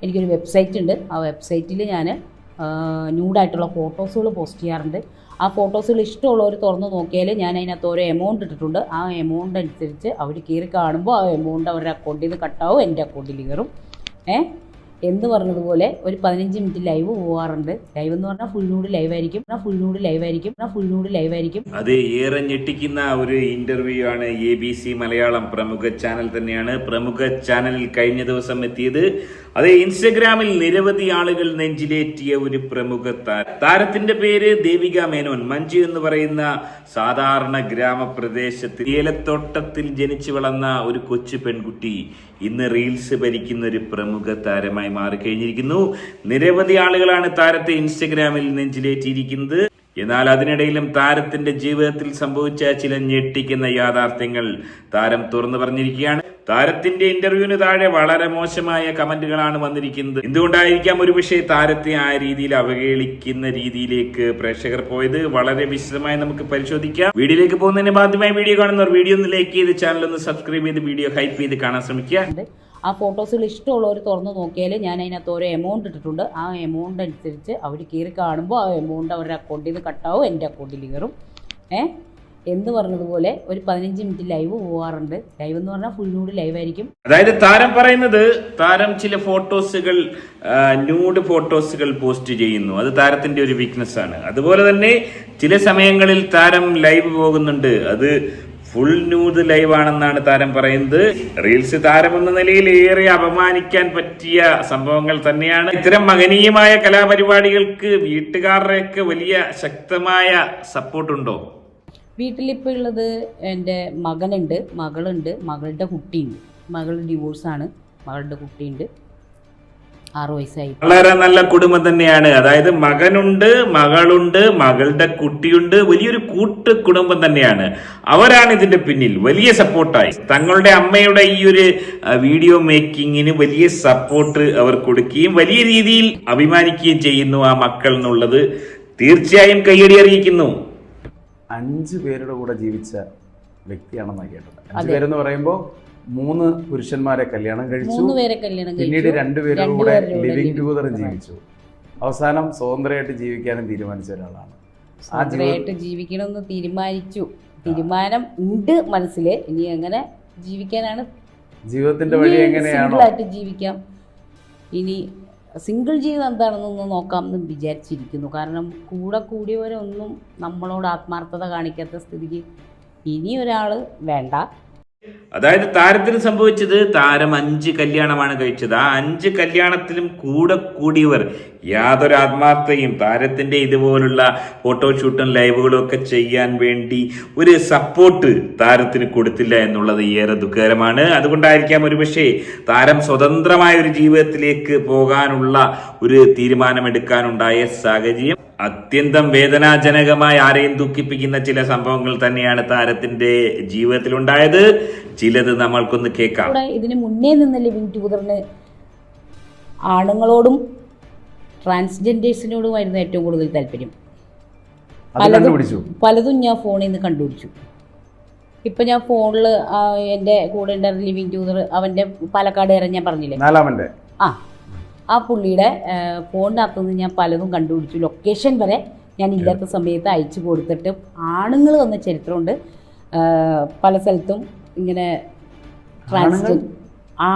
എനിക്കൊരു വെബ്സൈറ്റ് ഉണ്ട്. ആ വെബ്സൈറ്റിൽ ഞാൻ ന്യൂഡായിട്ടുള്ള ഫോട്ടോസുകൾ പോസ്റ്റ് ചെയ്യാറുണ്ട്. ആ ഫോട്ടോസുകൾ ഇഷ്ടമുള്ളവർ തുറന്ന് നോക്കിയാൽ ഞാൻ അതിനകത്ത് ഓരോ എമൗണ്ട് ഇട്ടിട്ടുണ്ട്. ആ എമൗണ്ട് അനുസരിച്ച് അവർ കയറി കാണുമ്പോൾ ആ എമൗണ്ട് അവരുടെ അക്കൗണ്ടിൽ നിന്ന് കട്ടാവും, എൻ്റെ അക്കൗണ്ടിൽ കയറും. എന്ന് പറഞ്ഞതുപോലെ ഒരു 15 മിനിറ്റ് ലൈവ് പോകാറുണ്ട്. ലൈവ് എന്ന് പറഞ്ഞാൽ ഫുൾ ന്യൂഡ് ലൈവായിരിക്കും. അത് ഏറെ ഞെട്ടിക്കുന്ന ഒരു ഇന്റർവ്യൂ ആണ്. ABC മലയാളം പ്രമുഖ ചാനൽ തന്നെയാണ്. പ്രമുഖ ചാനലിൽ കഴിഞ്ഞ ദിവസം എത്തിയത് അത് ഇൻസ്റ്റഗ്രാമിൽ നിരവധി ആളുകൾ നെഞ്ചിലേറ്റിയ ഒരു പ്രമുഖ താരത്തിന്റെ പേര് ദേവിക മേനോൻ. മഞ്ജു എന്ന് പറയുന്ന സാധാരണ ഗ്രാമപ്രദേശത്ത് ഏലത്തോട്ടത്തിൽ ജനിച്ചു വളർന്ന ഒരു കൊച്ചു പെൺകുട്ടി ഇന്ന് റീൽസ് ഭരിക്കുന്ന ഒരു പ്രമുഖ താരമായി മാറിക്കഴിഞ്ഞിരിക്കുന്നു. നിരവധി ആളുകളാണ് താരത്തെ ഇൻസ്റ്റഗ്രാമിൽ നെഞ്ചിലേറ്റിയിരിക്കുന്നത്. എന്നാൽ അതിനിടയിലും താരത്തിന്റെ ജീവിതത്തിൽ സംഭവിച്ച ചില ഞെട്ടിക്കുന്ന യാഥാർത്ഥ്യങ്ങൾ താരം തുറന്നു പറഞ്ഞിരിക്കുകയാണ്. താരത്തിന്റെ ഇന്റർവ്യൂവിന് താഴെ വളരെ മോശമായ കമന്റുകളാണ് വന്നിരിക്കുന്നത്. എന്തുകൊണ്ടായിരിക്കാം ഒരു പക്ഷേ താരത്തെ ആ രീതിയിൽ അവഹേളിക്കുന്ന രീതിയിലേക്ക് പ്രേക്ഷകർ പോയത്? വളരെ വിശദമായി നമുക്ക് പരിശോധിക്കാം. വീഡിയോയിലേക്ക് പോകുന്നതിന് ആദ്യമായി വീഡിയോ കാണുന്നവർ വീഡിയോ ഒന്ന് ലൈക്ക് ചെയ്ത് ചാനൽ ഒന്ന് സബ്സ്ക്രൈബ് ചെയ്ത് വീഡിയോ ഹൈപ്പ് ചെയ്ത് കാണാൻ ശ്രമിക്കുക. ആ ഫോട്ടോസുകൾ ഇഷ്ടമുള്ളവർ തുറന്ന് നോക്കിയാൽ ഞാൻ അതിനകത്ത് ഓരോ എമൗണ്ട് ഇട്ടിട്ടുണ്ട്. ആ എമൗണ്ട് അനുസരിച്ച് അവർ കയറി കാണുമ്പോൾ ആ എമൗണ്ട് അവരുടെ അക്കൗണ്ടിൽ നിന്ന് കട്ടാവും, എൻ്റെ അക്കൗണ്ടിൽ കയറും. എന്ന് പറഞ്ഞതുപോലെ ഒരു 15 മിനിറ്റ് ലൈവ് പോകാറുണ്ട്. ലൈവ് എന്ന് പറഞ്ഞാൽ ഫുൾ ന്യൂഡ് ലൈവായിരിക്കും. അതായത് താരം പറയുന്നത് താരം ചില ഫോട്ടോസുകൾ ന്യൂഡ് ഫോട്ടോസുകൾ പോസ്റ്റ് ചെയ്യുന്നു. അത് താരത്തിന്റെ ഒരു വീക്ക്നെസ് ആണ്. അതുപോലെ തന്നെ ചില സമയങ്ങളിൽ താരം ലൈവ് പോകുന്നുണ്ട്. അത് ഫുൾ ന്യൂഡ് ലൈവ് ആണെന്നാണ് താരം പറയുന്നത്. റീൽസ് താരം എന്ന നിലയിൽ ഏറെ അപമാനിക്കാൻ പറ്റിയ സംഭവങ്ങൾ തന്നെയാണ്. ഇത്തരം മഹനീയമായ കലാപരിപാടികൾക്ക് വീട്ടുകാരുടെയൊക്കെ വലിയ ശക്തമായ സപ്പോർട്ടുണ്ടോ? വീട്ടിലിപ്പോൾ ഉള്ളത് എൻ്റെ മകനുണ്ട്, മകളുണ്ട്, മകളുടെ കുട്ടിയുണ്ട്. മകൾ ഡിവോഴ്സാണ്, മകളുടെ കുട്ടിയുണ്ട്, 6 വയസ്സായി. വളരെ നല്ല കുടുംബം തന്നെയാണ്. അതായത് മകനുണ്ട്, മകളുണ്ട്, മകളുടെ കുട്ടിയുണ്ട്. വലിയൊരു കൂട്ട് കുടുംബം തന്നെയാണ്. അവരാണ് ഇതിന്റെ പിന്നിൽ വലിയ സപ്പോർട്ടായി. തങ്ങളുടെ അമ്മയുടെ ഈ ഒരു വീഡിയോ മേക്കിങ്ങിന് വലിയ സപ്പോർട്ട് അവർ കൊടുക്കുകയും വലിയ രീതിയിൽ അഭിമാനിക്കുകയും ചെയ്യുന്നു ആ മക്കൾ എന്നുള്ളത് തീർച്ചയായും കയ്യടി അറിയിക്കുന്നു. 5 പേരുടെ കൂടെ ജീവിച്ച വ്യക്തിയാണെന്നാണ് കേട്ടത്. 5 പേരെന്ന് പറയുമ്പോൾ 3 പുരുഷന്മാരെ കല്യാണം കഴിച്ചു, പിന്നീട് 2 പേരുടെ കൂടെ ലിവിംഗ് ടുഗദർ ജീവിച്ചു. അവസാനം സ്വതന്ത്രമായിട്ട് ജീവിക്കാനും തീരുമാനിച്ച ഒരാളാണ്. സ്വതന്ത്രമായിട്ട് ജീവിക്കണമെന്ന് തീരുമാനം ഉണ്ട് മനസ്സിൽ. ഇനി എങ്ങനെ ജീവിക്കാനാണ് ജീവിതത്തിന്റെ വഴി എങ്ങനെയാണോ സിംഗിളായിട്ട് ജീവിക്കാം. ഇനി സിംഗിൾ ജീവിതം എന്താണെന്നൊന്ന് നോക്കാമെന്ന് വിചാരിച്ചിരിക്കുന്നു. കാരണം കൂടിയവരൊന്നും നമ്മളോട് ആത്മാർത്ഥത കാണിക്കാത്ത സ്ഥിതിക്ക് ഇനി ഒരാൾ വേണ്ട. അതായത് താരത്തിന് സംഭവിച്ചത് താരം 5 കല്യാണമാണ് കഴിച്ചത്. ആ 5 കല്യാണത്തിലും കൂടിയവർ യാതൊരു ആത്മാർത്ഥതയും താരത്തിന്റെ ഇതുപോലുള്ള ഫോട്ടോഷൂട്ടും ലൈവുകളും ഒക്കെ ചെയ്യാൻ വേണ്ടി ഒരു സപ്പോർട്ട് താരത്തിന് കൊടുത്തില്ല എന്നുള്ളത് ഏറെ ദുഃഖകരമാണ്. അതുകൊണ്ടായിരിക്കാം ഒരുപക്ഷെ താരം സ്വതന്ത്രമായ ഒരു ജീവിതത്തിലേക്ക് പോകാനുള്ള ഒരു തീരുമാനമെടുക്കാനുണ്ടായ സാഹചര്യം. അത്യന്തം വേദനാജനകമായി ആരെയും ദുഃഖിപ്പിക്കുന്ന ചില സംഭവങ്ങൾ തന്നെയാണ് താരത്തിന്റെ ജീവിതത്തിൽ ഉണ്ടായത്. ചിലത് നമ്മൾക്കൊന്ന് കേൾക്കാം. ഇതിന് മുന്നേ നിന്ന് ലിവിംഗ് ടുഗദറിന് ആണുങ്ങളോടും ട്രാൻസ്ജെൻഡേഴ്സിനോടുമായിരുന്നു ഏറ്റവും കൂടുതൽ താല്പര്യം. പലതും ഞാൻ ഫോണിൽ നിന്ന് കണ്ടുപിടിച്ചു. ഇപ്പം ഞാൻ ഫോണിൽ എൻ്റെ കൂടെ ഉണ്ടായിരുന്ന ലിവിംഗ് ടുഗദർ അവൻ്റെ പാലക്കാട് വരെ ഞാൻ പറഞ്ഞില്ലേ, ആ പുള്ളിയുടെ ഫോണിനകത്തുനിന്ന് ഞാൻ പലതും കണ്ടുപിടിച്ചു. ലൊക്കേഷൻ വരെ ഞാൻ ഇല്ലാത്ത സമയത്ത് അയച്ചു കൊടുത്തിട്ട് ആണുങ്ങൾ വന്ന ചരിത്രമുണ്ട്. പല സ്ഥലത്തും ഇങ്ങനെ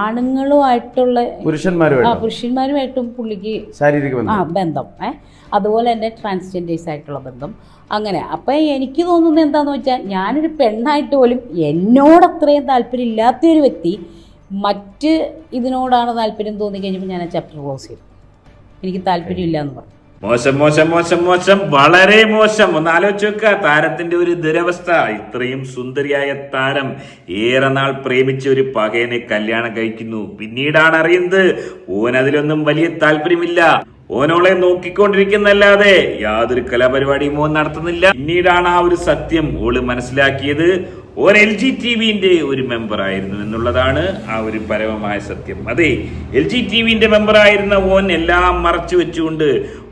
ആണുങ്ങളുമായിട്ടുള്ള പുരുഷന്മാരുമായിട്ടും പുള്ളിക്ക് ബന്ധം, അതുപോലെ തന്നെ ട്രാൻസ്ജെൻഡേഴ്സ് ആയിട്ടുള്ള ബന്ധം. അങ്ങനെ അപ്പം എനിക്ക് തോന്നുന്നത് എന്താണെന്ന് വെച്ചാൽ, ഞാനൊരു പെണ്ണായിട്ട് പോലും എന്നോട് അത്രയും താല്പര്യം ഇല്ലാത്തൊരു വ്യക്തി മറ്റ് ഇതിനോടാണ് താല്പര്യം തോന്നി കഴിഞ്ഞപ്പോൾ ഞാൻ ആ ചാപ്റ്റർ ക്ലോസ് ചെയ്തു. എനിക്ക് താല്പര്യമില്ല എന്ന് പറഞ്ഞു. മോശം, വളരെ മോശം. ഒന്ന് ആലോചിച്ച് വെക്കുക താരത്തിന്റെ ഒരു ദുരവസ്ഥ. ഇത്രയും സുന്ദരിയായ താരം ഏറെ നാൾ പ്രേമിച്ച ഒരു പകയനെ കല്യാണം കഴിക്കുന്നു. പിന്നീടാണ് അറിയുന്നത് ഓൻ അതിലൊന്നും വലിയ താല്പര്യമില്ല. ഓനോളെ നോക്കിക്കൊണ്ടിരിക്കുന്നല്ലാതെ യാതൊരു കലാപരിപാടിയും ഓൻ നടത്തുന്നില്ല. പിന്നീടാണ് ആ ഒരു സത്യം ഓള് മനസ്സിലാക്കിയത്. ഓൻ LGTVന്റെ ഒരു മെമ്പർ ആയിരുന്നു എന്നുള്ളതാണ് ആ ഒരു പരമമായ സത്യം. അതെ, LGTVന്റെ മെമ്പർ ആയിരുന്ന ഓൻ എല്ലാം മറച്ചു വെച്ചുകൊണ്ട്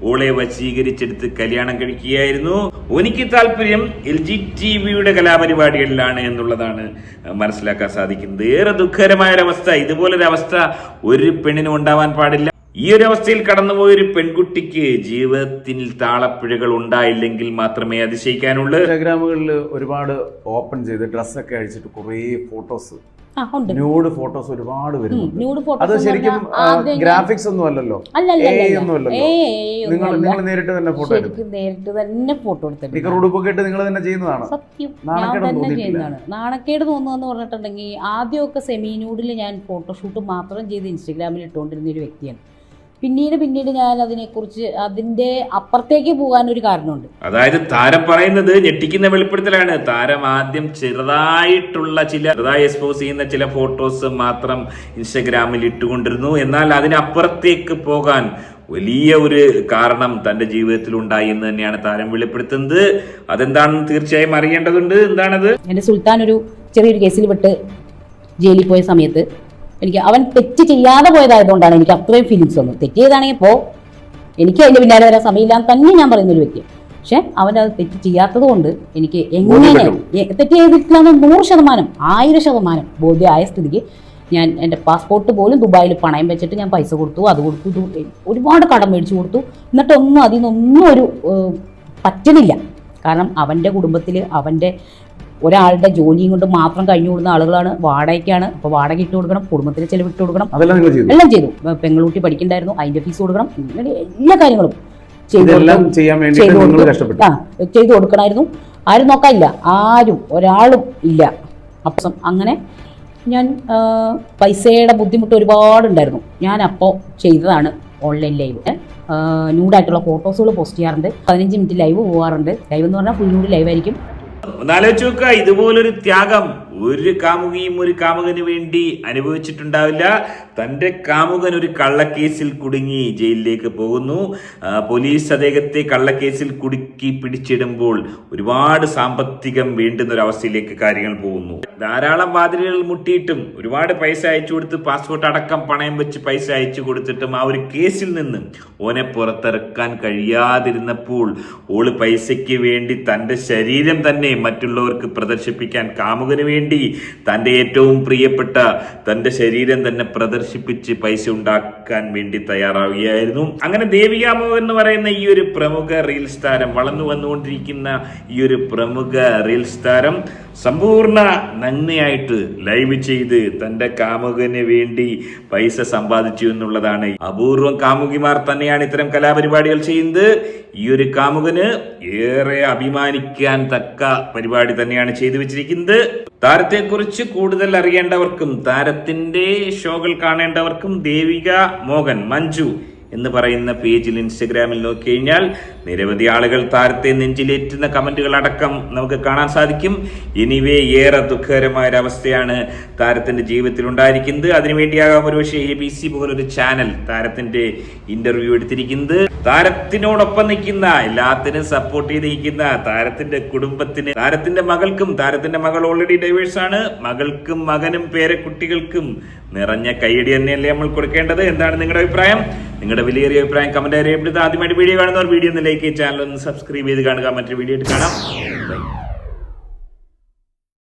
ഓളെ വശീകരിച്ചെടുത്ത് കല്യാണം കഴിക്കുകയായിരുന്നു. എനിക്ക് താല്പര്യം LGTVയുടെ കലാപരിപാടികളിലാണ് എന്നുള്ളതാണ് മനസ്സിലാക്കാൻ സാധിക്കുന്നത്. ഏറെ ദുഃഖകരമായ ഒരവസ്ഥ. ഇതുപോലൊരവസ്ഥ ഒരു പെണ്ണിനും ഉണ്ടാവാൻ പാടില്ല. ഈ ഒരു അവസ്ഥയിൽ കടന്നുപോയൊരു പെൺകുട്ടിക്ക് ജീവിതത്തിൽ താളപ്പിഴകൾ ഉണ്ടായില്ലെങ്കിൽ മാത്രമേ അതിശയിക്കാനുള്ളൂ. ഇൻസ്റ്റാഗ്രാമുകളിൽ ഒരുപാട് ഓപ്പൺ ചെയ്ത് ഡ്രസ്സൊക്കെ അഴിച്ചിട്ട് കുറേ ഫോട്ടോസ്, ന്യൂഡ് ഫോട്ടോസ് ഒരുപാട് വരുന്നു. അത് ശരിക്കും ഗ്രാഫിക്സ് ഒന്നും അല്ലല്ലോ, നിങ്ങൾ നേരിട്ട് തന്നെ ഫോട്ടോ ഉടുപ്പൊക്കെ ഇട്ട് നിങ്ങൾ തന്നെ ചെയ്യുന്നതാണ്. നാണക്കേട് തോന്നുന്നു പറഞ്ഞിട്ടുണ്ടെങ്കിൽ ആദ്യമൊക്കെ സെമി ന്യൂഡിൽ ഞാൻ ഫോട്ടോഷൂട്ട് മാത്രം ചെയ്ത് ഇൻസ്റ്റഗ്രാമിൽ ഇട്ടുകൊണ്ടിരുന്ന ഒരു വ്യക്തിയാണ്. പിന്നീട് ഞാൻ അതിനെക്കുറിച്ച് അതിന്റെ അപ്പുറത്തേക്ക് പോകാൻ ഒരു കാരണമുണ്ട്. അതായത് താരം പറയുന്നത് ഞെട്ടിക്കുന്ന വെളിപ്പെടുത്തലാണ്. താരം ആദ്യം ചെറുതായി എക്സ്പോസ് ചെയ്യുന്ന ചില ഫോട്ടോസ് മാത്രം ഇൻസ്റ്റഗ്രാമിൽ ഇട്ടുകൊണ്ടിരുന്നു. എന്നാൽ അതിനപ്പുറത്തേക്ക് പോകാൻ വലിയ ഒരു കാരണം തന്റെ ജീവിതത്തിൽ ഉണ്ടായി എന്ന് തന്നെയാണ് താരം വെളിപ്പെടുത്തുന്നത്. അതെന്താണെന്ന് തീർച്ചയായും അറിയേണ്ടതുണ്ട്. എന്താണത്? എന്റെ സുൽത്താൻ ഒരു ചെറിയൊരു കേസിൽ വിട്ട് ജയിലിൽ പോയ സമയത്ത് എനിക്ക് അവൻ തെറ്റ് ചെയ്യാതെ പോയതായതുകൊണ്ടാണ് എനിക്ക് അത്രയും ഫീലിങ്സ് വന്നത്. തെറ്റ് ചെയ്താണെങ്കിൽ എനിക്ക് അതിന്റെ പിന്നാലെ വരാൻ സമയമില്ലാന്ന് തന്നെ ഞാൻ പറയുന്നൊരു വ്യക്തി. പക്ഷെ അവൻ അത് തെറ്റ് ചെയ്യാത്തത് കൊണ്ട് എനിക്ക് എങ്ങനെ തെറ്റ് ചെയ്തിട്ടില്ലെന്ന് 100%, 1000% ബോധ്യമായ സ്ഥിതിക്ക് ഞാൻ എൻ്റെ പാസ്പോർട്ട് പോലും ദുബായിൽ പണയം വെച്ചിട്ട് ഞാൻ പൈസ കൊടുത്തു, അത് കൊടുത്തു, ഒരുപാട് കടം മേടിച്ചു കൊടുത്തു. എന്നിട്ടൊന്നും അതിൽ നിന്നൊന്നും ഒരു പറ്റണില്ല. കാരണം അവൻ്റെ കുടുംബത്തിൽ അവൻ്റെ ഒരാളുടെ ജോലിയും കൊണ്ട് മാത്രം കഴിഞ്ഞു കൂടുന്ന ആളുകളാണ്. വാടകയ്ക്കാണ്. അപ്പോൾ വാടക ഇട്ട് കൊടുക്കണം, കുടുംബത്തിന് ചെലവിട്ട് കൊടുക്കണം, എല്ലാം ചെയ്തു. പെൺകുട്ടി പഠിക്കണ്ടായിരുന്നു, അതിന്റെ ഫീസ് കൊടുക്കണം, എല്ലാ കാര്യങ്ങളും ചെയ്തു കൊടുക്കണമായിരുന്നു. ആരും നോക്കാനില്ല, ഒരാളും ഇല്ല. അപ്പം അങ്ങനെ ഞാൻ പൈസയുടെ ബുദ്ധിമുട്ട് ഒരുപാടുണ്ടായിരുന്നു. ഞാൻ അപ്പോൾ ചെയ്തതാണ് ഓൺലൈൻ ലൈവ്. ന്യൂഡായിട്ടുള്ള ഫോട്ടോസുകൾ പോസ്റ്റ് ചെയ്യാറുണ്ട്. 15 മിനിറ്റ് ലൈവ് പോകാറുണ്ട്. ലൈവ് എന്ന് പറഞ്ഞാൽ ഫുൾ ന്യൂഡ് ലൈവായിരിക്കും. ഒന്നാലോചിച്ച് നോക്കുക, ഇതുപോലൊരു ത്യാഗം ഒരു കാമുകിയും ഒരു കാമുകന് വേണ്ടി അനുഭവിച്ചിട്ടുണ്ടാവില്ല. തന്റെ കാമുകൻ ഒരു കള്ളക്കേസിൽ കുടുങ്ങി ജയിലിലേക്ക് പോകുന്നു. പോലീസ് അദ്ദേഹത്തെ കള്ളക്കേസിൽ കുടുക്കി പിടിച്ചിടുമ്പോൾ ഒരുപാട് സാമ്പത്തികം വേണ്ടുന്ന ഒരു അവസ്ഥയിലേക്ക് കാര്യങ്ങൾ പോകുന്നു. ധാരാളം വാതിലുകൾ മുട്ടിയിട്ടും ഒരുപാട് പൈസ അയച്ചു കൊടുത്ത് പാസ്പോർട്ട് അടക്കം പണയം വെച്ച് പൈസ അയച്ചു കൊടുത്തിട്ടും ആ ഒരു കേസിൽ നിന്ന് ഓനെ പുറത്തിറക്കാൻ കഴിയാതിരുന്നപ്പോൾ ഓള് പൈസയ്ക്ക് വേണ്ടി തന്റെ ശരീരം തന്നെ മറ്റുള്ളവർക്ക് പ്രദർശിപ്പിക്കാൻ, കാമുകന് വേണ്ടി തന്റെ ഏറ്റവും പ്രിയപ്പെട്ട തന്റെ ശരീരം തന്നെ പ്രദർശിപ്പിച്ച് പൈസ ഉണ്ടാക്കാൻ വേണ്ടി തയ്യാറാവുകയായിരുന്നു. അങ്ങനെ ദേവിക മോഹൻ എന്ന് പറയുന്ന ഈ ഒരു പ്രമുഖ റീൽസ് താരം, വളർന്നു വന്നുകൊണ്ടിരിക്കുന്ന ഈ ഒരു പ്രമുഖ റീൽസ് താരം സമ്പൂർണ്ണ നന്മയായിട്ട് ലൈവ് ചെയ്ത് തന്റെ കാമുകന് വേണ്ടി പൈസ സമ്പാദിച്ചു എന്നുള്ളതാണ്. അപൂർവം കാമുകിമാർ തന്നെയാണ് ഇത്തരം കലാപരിപാടികൾ ചെയ്യുന്നത്. ഈ ഒരു കാമുകന് ഏറെ അഭിമാനിക്കാൻ തക്ക പരിപാടി തന്നെയാണ് ചെയ്തു വെച്ചിരിക്കുന്നത്. താരത്തെക്കുറിച്ച് കൂടുതൽ അറിയേണ്ടവർക്കും താരത്തിന്റെ ഷോകൾ കാണേണ്ടവർക്കും ദേവിക മോഹൻ മഞ്ജു എന്ന് പറയുന്ന പേജിൽ ഇൻസ്റ്റഗ്രാമിൽ നോക്കിക്കഴിഞ്ഞാൽ നിരവധി ആളുകൾ താരത്തെ നെഞ്ചിലേറ്റുന്ന കമന്റുകൾ അടക്കം നമുക്ക് കാണാൻ സാധിക്കും. എനിവേ ഏറെ ദുഃഖകരമായ ഒരു അവസ്ഥയാണ് താരത്തിന്റെ ജീവിതത്തിൽ ഉണ്ടായിരിക്കുന്നത്. അതിനുവേണ്ടിയാകാം ഒരുപക്ഷെ ABC പോലൊരു ചാനൽ താരത്തിന്റെ ഇന്റർവ്യൂ എടുത്തിരിക്കുന്നത്. താരത്തിനോടൊപ്പം നിൽക്കുന്ന, എല്ലാത്തിനും സപ്പോർട്ട് ചെയ്ത് നിൽക്കുന്ന താരത്തിന്റെ കുടുംബത്തിന്, താരത്തിന്റെ മകൾക്കും, താരത്തിന്റെ മകൾ ഓൾറെഡി ഡൈവേഴ്സ് ആണ്, മകൾക്കും മകനും പേരക്കുട്ടികൾക്കും നിറഞ്ഞ കൈയടി തന്നെയല്ലേ നമ്മൾ കൊടുക്കേണ്ടത്. എന്താണ് നിങ്ങളുടെ അഭിപ്രായം? നിങ്ങളുടെ വിലയേറിയ അഭിപ്രായം കമന്റ് രേഖപ്പെടുത്തുക. ആദ്യമായിട്ട് വീഡിയോ കാണുന്നവർ വീഡിയോ ഒന്ന് ലൈക്ക്, ചാനൽ ഒന്ന് സബ്സ്ക്രൈബ് ചെയ്ത് കാണുക. മറ്റൊരു വീഡിയോ ആയിട്ട് കാണാം. ബൈ.